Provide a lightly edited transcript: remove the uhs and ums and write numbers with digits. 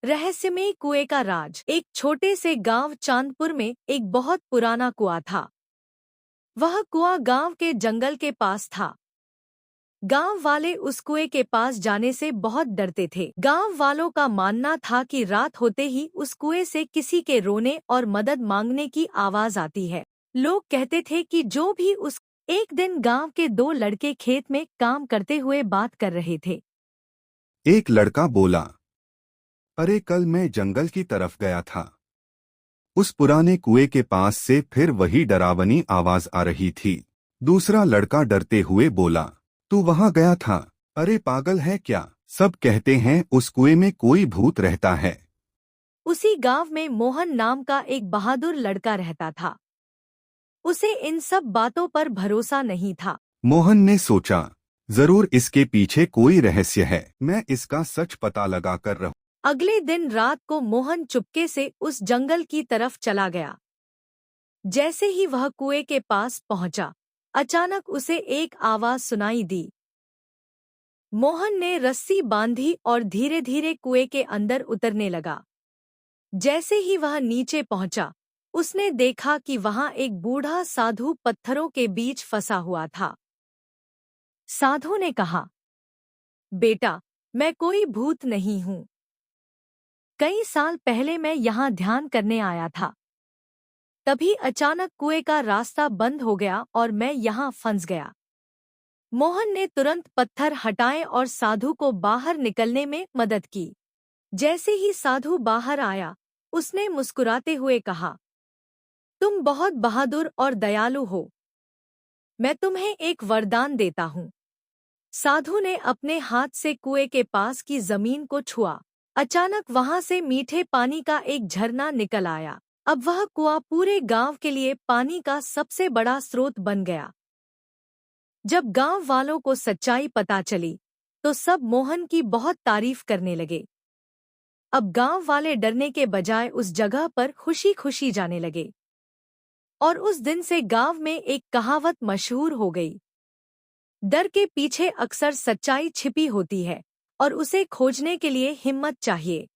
रहस्यमयी कुएं का राज। एक छोटे से गांव चांदपुर में एक बहुत पुराना कुआं था। वह कुआं गांव के जंगल के पास था। गांव वाले उस कुएं के पास जाने से बहुत डरते थे। गांव वालों का मानना था कि रात होते ही उस कुएं से किसी के रोने और मदद मांगने की आवाज आती है। लोग कहते थे कि जो भी उस एक दिन गांव के दो लड़के खेत में काम करते हुए बात कर रहे थे। एक लड़का बोला, अरे कल मैं जंगल की तरफ गया था। उस पुराने कुएं के पास से फिर वही डरावनी आवाज आ रही थी। दूसरा लड़का डरते हुए बोला, तू वहां गया था? अरे पागल है क्या? सब कहते हैं उस कुएं में कोई भूत रहता है। उसी गांव में मोहन नाम का एक बहादुर लड़का रहता था। उसे इन सब बातों पर भरोसा नहीं था। मोहन ने सोचा, जरूर इसके पीछे कोई रहस्य है। मैं इसका सच पता लगा कर रहूं। अगले दिन रात को मोहन चुपके से उस जंगल की तरफ चला गया। जैसे ही वह कुएं के पास पहुंचा, अचानक उसे एक आवाज सुनाई दी। मोहन ने रस्सी बांधी और धीरे धीरे कुएं के अंदर उतरने लगा। जैसे ही वह नीचे पहुंचा, उसने देखा कि वहां एक बूढ़ा साधु पत्थरों के बीच फंसा हुआ था। साधु ने कहा, बेटा, मैं कोई भूत नहीं हूं। कई साल पहले मैं यहाँ ध्यान करने आया था। तभी अचानक कुएं का रास्ता बंद हो गया और मैं यहाँ फंस गया। मोहन ने तुरंत पत्थर हटाए और साधु को बाहर निकलने में मदद की। जैसे ही साधु बाहर आया, उसने मुस्कुराते हुए कहा, तुम बहुत बहादुर और दयालु हो। मैं तुम्हें एक वरदान देता हूँ। साधु ने अपने हाथ से कुएं के पास की जमीन को छुआ। अचानक वहां से मीठे पानी का एक झरना निकल आया। अब वह कुआं पूरे गांव के लिए पानी का सबसे बड़ा स्रोत बन गया। जब गांव वालों को सच्चाई पता चली, तो सब मोहन की बहुत तारीफ करने लगे। अब गांव वाले डरने के बजाय उस जगह पर खुशी खुशी जाने लगे। और उस दिन से गांव में एक कहावत मशहूर हो गई, डर के पीछे अक्सर सच्चाई छिपी होती है और उसे खोजने के लिए हिम्मत चाहिए।